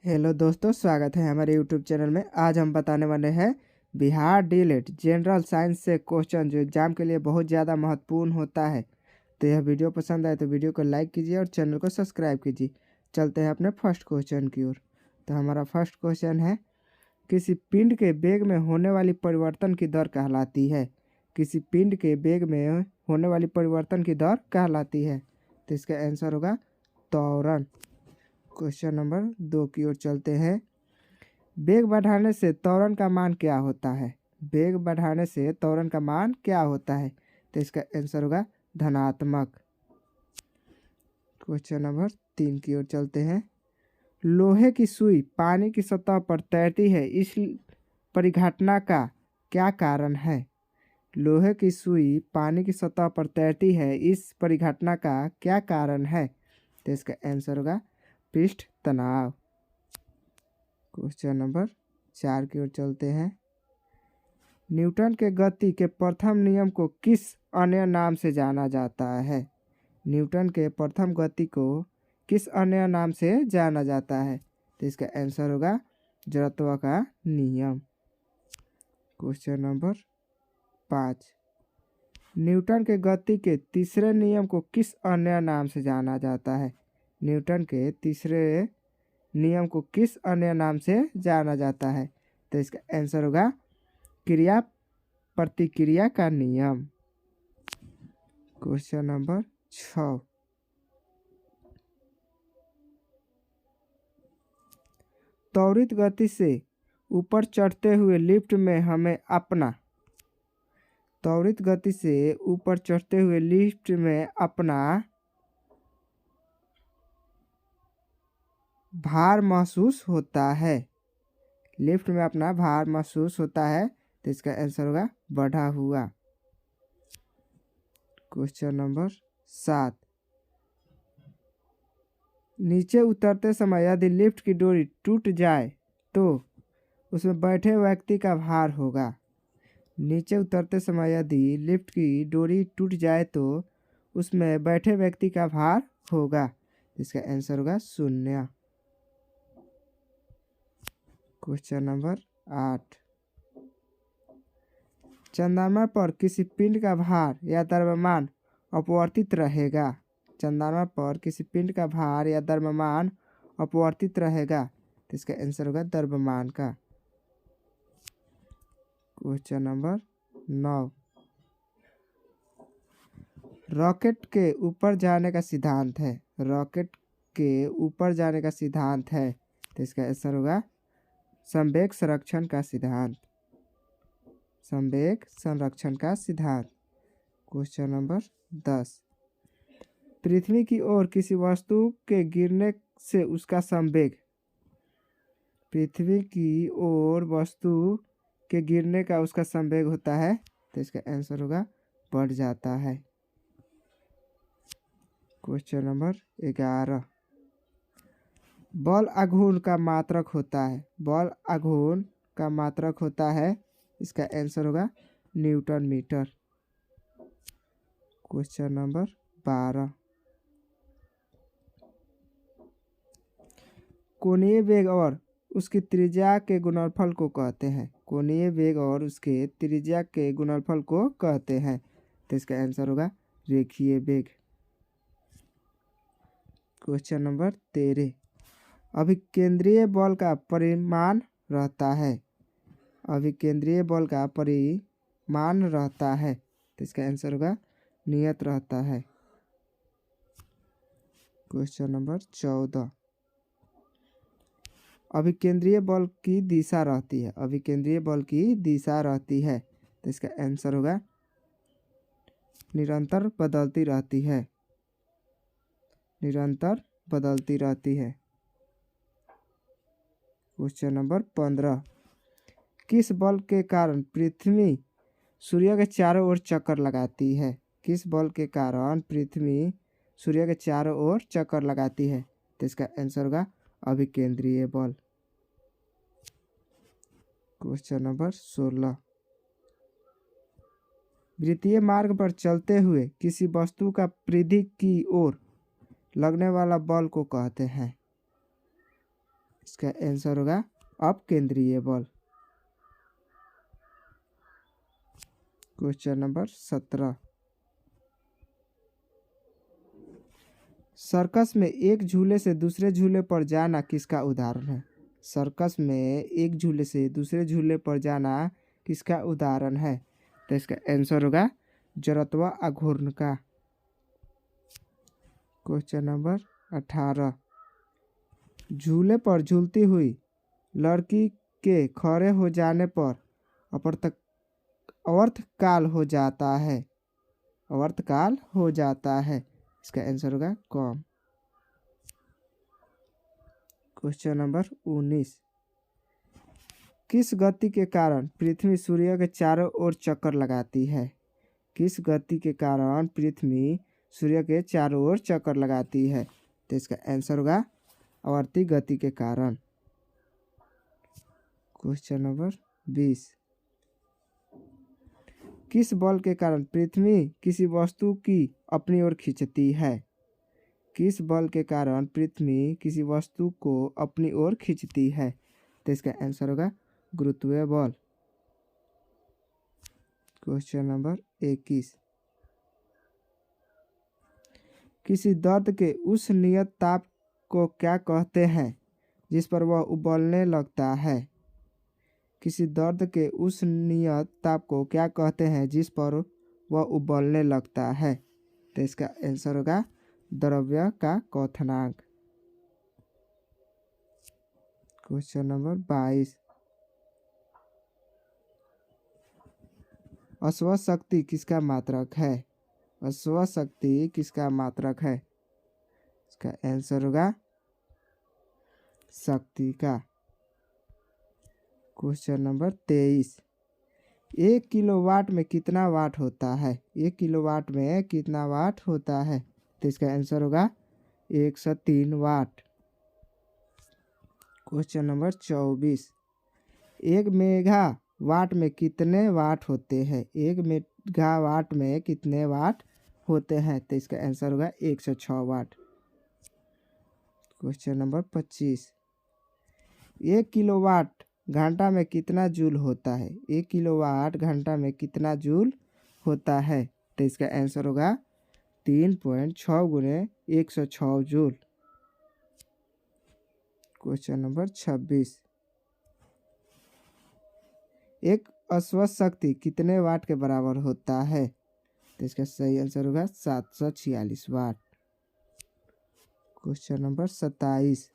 Hello दोस्तों, स्वागत है हमारे यूट्यूब चैनल में। आज हम बताने वाले हैं बिहार डीएलएड जनरल साइंस से क्वेश्चन जो एग्जाम के लिए बहुत ज़्यादा महत्वपूर्ण होता है। तो यह वीडियो पसंद आए तो वीडियो को लाइक कीजिए और चैनल को सब्सक्राइब कीजिए। चलते हैं अपने फर्स्ट क्वेश्चन की ओर। तो हमारा फर्स्ट क्वेश्चन है, किसी पिंड के वेग में होने वाली परिवर्तन की दर कहलाती है। किसी पिंड के वेग में होने वाली परिवर्तन की दर कहलाती है। तो इसका आंसर होगा त्वरण। क्वेश्चन नंबर 2 की ओर चलते हैं। वेग बढ़ाने से त्वरण का मान क्या होता है। वेग बढ़ाने से त्वरण का मान क्या होता है। तो इसका आंसर होगा धनात्मक। क्वेश्चन नंबर 3 की ओर चलते हैं। लोहे की सुई पानी की सतह पर तैरती है, इस परिघटना का क्या कारण है। लोहे की सुई पानी की सतह पर तैरती है, इस परिघटना का क्या कारण है। तो इसका आंसर होगा पृष्ठ तनाव। क्वेश्चन नंबर 4 की ओर चलते हैं। न्यूटन के गति के प्रथम नियम को किस अन्य नाम से जाना जाता है। न्यूटन के प्रथम गति को किस अन्य नाम से जाना जाता है। तो इसका आंसर होगा जड़त्व का नियम। क्वेश्चन नंबर 5, न्यूटन के गति के तीसरे नियम को किस अन्य नाम से जाना जाता है। न्यूटन के तीसरे नियम को किस अन्य नाम से जाना जाता है। तो इसका आंसर होगा क्रिया प्रतिक्रिया का नियम। क्वेश्चन नंबर 6, त्वरित गति से ऊपर चढ़ते हुए लिफ्ट में हमें अपना त्वरित गति से ऊपर चढ़ते हुए लिफ्ट में अपना भार महसूस होता है। लिफ्ट में अपना भार महसूस होता है। तो इसका आंसर होगा बढ़ा हुआ। क्वेश्चन नंबर 7, नीचे उतरते समय यदि लिफ्ट की डोरी टूट जाए तो उसमें बैठे व्यक्ति का भार होगा। नीचे उतरते समय यदि लिफ्ट की डोरी टूट जाए तो उसमें बैठे व्यक्ति का भार होगा। इसका आंसर होगा 0। क्वेश्चन नंबर 8, चंद्रमा पर किसी पिंड का भार या द्रव्यमान अपवर्तित रहेगा। चंद्रमा पर किसी पिंड का भार या द्रव्यमान अपवर्तित रहेगा। तो इसका आंसर होगा द्रव्यमान का। क्वेश्चन नंबर 9, रॉकेट के ऊपर जाने का सिद्धांत है। रॉकेट के ऊपर जाने का सिद्धांत है। तो इसका आंसर होगा संवेग संरक्षण का सिद्धांत। संवेग संरक्षण का सिद्धांत। क्वेश्चन नंबर 10, पृथ्वी की ओर किसी वस्तु के गिरने से उसका संवेग। पृथ्वी की ओर वस्तु के गिरने का उसका संवेग होता है। तो इसका आंसर होगा बढ़ जाता है। क्वेश्चन नंबर 11, बल आघूर्ण का मात्रक होता है। बल आघूर्ण का मात्रक होता है। इसका आंसर होगा न्यूटन मीटर। क्वेश्चन नंबर 12, कोणीय वेग और उसकी त्रिज्या के गुणनफल को कहते हैं। कोणीय वेग और उसके त्रिज्या के गुणनफल को कहते हैं। तो इसका आंसर होगा रेखीय वेग। क्वेश्चन नंबर 13, अभिकेंद्रीय बल का परिमाण रहता है। अभिकेंद्रीय बल का परिमाण रहता है। तो इसका आंसर होगा नियत रहता है। क्वेश्चन नंबर 14, अभिकेंद्रीय बल की दिशा रहती है। अभिकेंद्रीय बल की दिशा रहती है। तो इसका आंसर होगा निरंतर बदलती रहती है। निरंतर बदलती रहती है। क्वेश्चन नंबर 15, किस बल के कारण पृथ्वी सूर्य के चारों ओर चक्कर लगाती है। किस बल के कारण पृथ्वी सूर्य के चारों ओर चक्कर लगाती है। तो इसका आंसर होगा अभिकेंद्रीय बल। क्वेश्चन नंबर 16, वृत्तीय मार्ग पर चलते हुए किसी वस्तु का परिधि की ओर लगने वाला बल को कहते हैं। इसका आंसर होगा अपकेंद्रीय बल। Question number 17। सर्कस में एक झूले से दूसरे झूले पर जाना किसका उदाहरण है? सर्कस में एक झूले से दूसरे झूले पर जाना किसका उदाहरण है? तो इसका आंसर होगा जड़त्व आघूर्ण का। Question number 18। झूले पर झूलती हुई लड़की के खड़े हो जाने पर अवर्तकाल हो जाता है। अवर्तकाल हो जाता है, इसका आंसर होगा कम। Question number 19। किस गति के कारण पृथ्वी सूर्य के चारों ओर चक्कर लगाती है? किस गति के कारण पृथ्वी सूर्य के चारों ओर चक्कर लगाती है? तो इसका आंसर होगा आवर्ती गति के कारण। Question number 20। किस बल के कारण पृथ्वी किसी वस्तु की अपनी ओर खींचती है? किस बल के कारण पृथ्वी किसी वस्तु को अपनी ओर खींचती है? तो इसका आंसर होगा गुरुत्वीय बल। Question number 21। किसी दर्द के उस नियत ताप को क्या कहते हैं जिस पर वह उबलने लगता है? किसी दर्द के उस नियत ताप को क्या कहते हैं जिस पर वह उबलने लगता है? तो इसका आंसर होगा द्रव्य का क्वथनांक। Question number 22। अश्व शक्ति किसका मात्रक है? अश्व शक्ति किसका मात्रक है? इसका आंसर होगा शक्ति का। Question number 23। 1 किलोवाट में कितना वाट होता है? 1 किलोवाट में कितना वाट होता है? तो इसका आंसर होगा 103 watt. Question number 24। 1 mega watt में कितने वाट होते हैं? 1 मेगा वाट में कितने वाट होते हैं? तो इसका आंसर होगा 106 वाट। Question number 25। 1 किलोवाट घंटा में कितना जूल होता है? 1 किलोवाट घंटा में कितना जूल होता है? तो इसका आंसर होगा 3.6 गुणे 106 जूल। Question number 26। एक अश्व शक्ति कितने वाट के बराबर होता है? तो इसका सही आंसर होगा 746 वाट। Question number 27।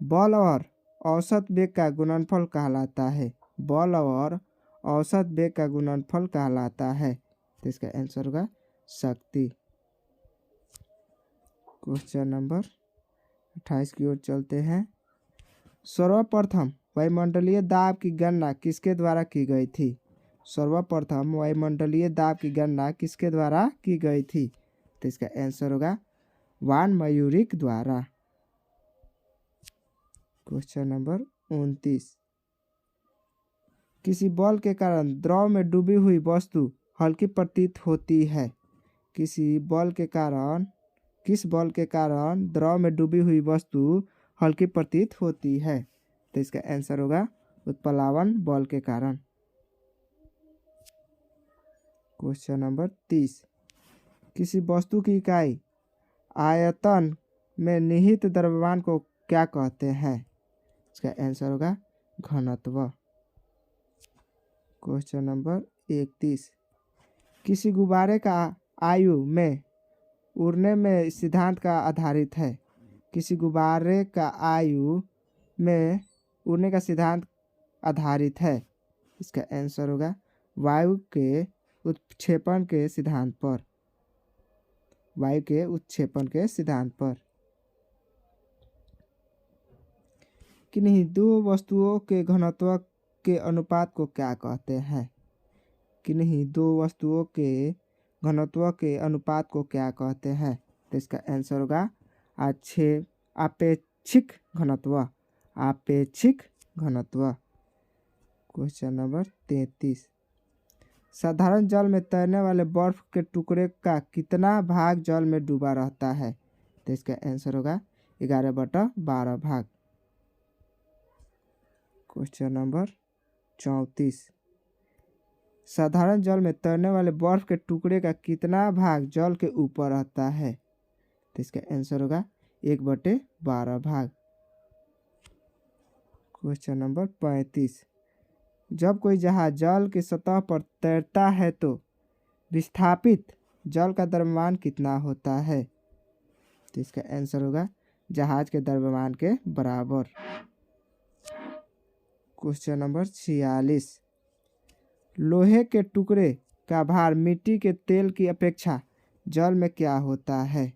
बल और औसत वेग का गुणनफल कहलाता है। बल और औसत वेग का गुणनफल कहलाता है। तो इसका आंसर होगा शक्ति। क्वेश्चन नंबर 28 की ओर चलते हैं। सर्वप्रथम वायुमंडलीय दाब की गणना किसके द्वारा की गई थी? सर्वप्रथम वायुमंडलीय दाब की गणना किसके द्वारा की गई थी? तो इसका आंसर होगा वान मयूरिक द्वारा। Question number 29। किसी बल के कारण द्रव में डूबी हुई वस्तु हल्की प्रतीत होती है। किस बल के कारण द्रव में डूबी हुई वस्तु हल्की प्रतीत होती है? तो इसका आंसर होगा उत्प्लावन बल के कारण। Question number 30। किसी वस्तु की इकाई आयतन में निहित द्रव्यमान को क्या कहते हैं? इसका आंसर होगा घनत्व। Question number 31। किसी गुब्बारे का आयु में उड़ने में सिद्धांत का आधारित है। किसी गुब्बारे का आयु में उड़ने का सिद्धांत आधारित है। इसका आंसर होगा वायु के उत्क्षेपण के सिद्धांत पर। वायु के उत्क्षेपण के सिद्धांत पर। किन्हीं दो वस्तुओं के घनत्व के अनुपात को क्या कहते हैं? किन्हीं दो वस्तुओं के घनत्व के अनुपात को क्या कहते हैं? तो इसका आंसर होगा आपेक्षिक घनत्व। आपेक्षिक घनत्व। Question number 33। साधारण जल में तैरने वाले बर्फ के टुकड़े का कितना भाग जल में डूबा रहता है? तो इसका आंसर होगा 11/12 भाग। Question number 34। साधारण जल में तैरने वाले बर्फ के टुकड़े का कितना भाग जल के ऊपर रहता है? तो इसका आंसर होगा 1/12 भाग। Question number 35। जब कोई जहाज जल की सतह पर तैरता है तो विस्थापित जल का द्रव्यमान कितना होता है? तो इसका आंसर होगा जहाज के द्रव्यमान के बराबर। Question number 46। लोहे के टुकड़े का भार मिट्टी के तेल की अपेक्षा जल में क्या होता है?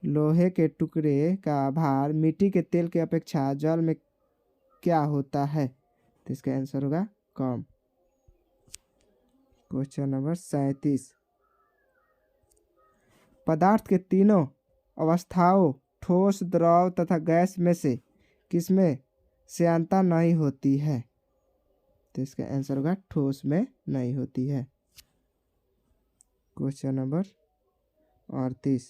लोहे के टुकड़े का भार मिट्टी के तेल की अपेक्षा जल में क्या होता है? तो इसका आंसर होगा कम। Question number 37। पदार्थ के तीनों अवस्थाओं ठोस, द्रव तथा गैस में से किसमें श्यानता नहीं होती है? तो इसका आंसर होगा ठोस में नहीं होती है। Question number 38।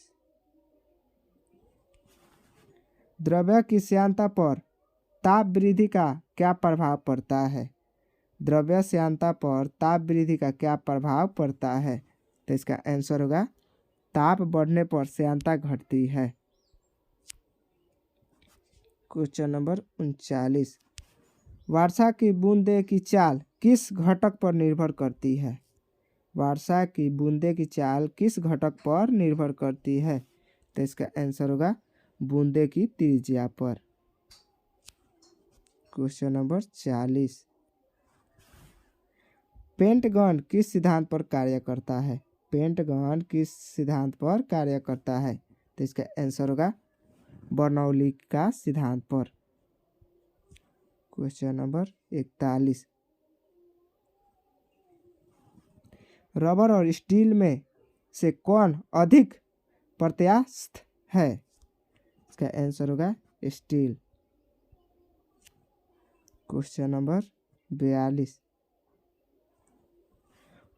द्रव्य की श्यानता पर ताप वृद्धि का क्या प्रभाव पड़ता है? द्रव्य श्यानता पर ताप वृद्धि का क्या प्रभाव पड़ता है? तो इसका आंसर होगा ताप बढ़ने पर श्यानता घटती है। Question number 39। वर्षा की बूंदे की चाल किस घटक पर निर्भर करती है? वर्षा की बूंदे की चाल किस घटक पर निर्भर करती है? तो इसका आंसर होगा बूंदे की त्रिज्या पर। Question number 40। पेंटागन किस सिद्धांत पर कार्य करता है? पेंटागन किस सिद्धांत पर कार्य करता है? तो इसका आंसर होगा बर्नौली का सिद्धांत पर। Question number 41। रबर और स्टील में से कौन अधिक प्रत्यास्थ है? इसका आंसर होगा स्टील। Question number 42।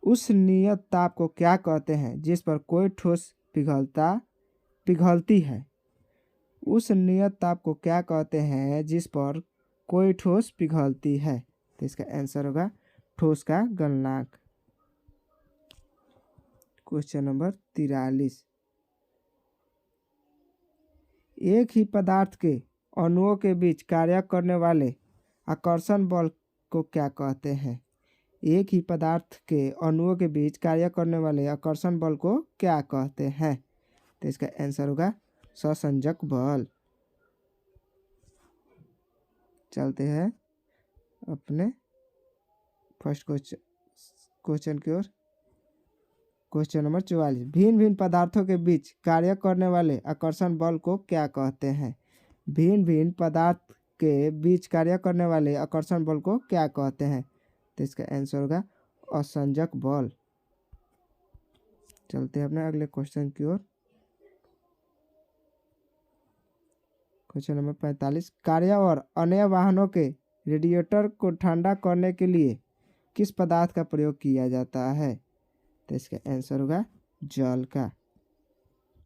उस नियत ताप को क्या कहते हैं जिस पर कोई ठोस पिघलती है? उस नियत ताप को क्या कहते हैं जिस पर कोई ठोस पिघलती है? तो इसका आंसर होगा ठोस का गलनांक। Question number 43। एक ही पदार्थ के अणुओं के बीच कार्य करने वाले आकर्षण बल को क्या कहते हैं? एक ही पदार्थ के अणुओं के बीच कार्य करने वाले आकर्षण बल को क्या कहते हैं? तो इसका आंसर होगा सहसंजक बल। चलते हैं अपने फर्स्ट क्वेश्चन की ओर। Question number 44। भिन्न भिन्न पदार्थों के बीच कार्य करने वाले आकर्षण बल को क्या कहते हैं? भिन्न भिन्न पदार्थ के बीच कार्य करने वाले आकर्षण बल को क्या कहते हैं? तो इसका आंसर होगा असंजक बल। चलते हैं अपने अगले क्वेश्चन की ओर। Question number 45। कार्य और अन्य वाहनों के रेडिएटर को ठंडा करने के लिए किस पदार्थ का प्रयोग किया जाता है? तो इसका आंसर होगा जल का।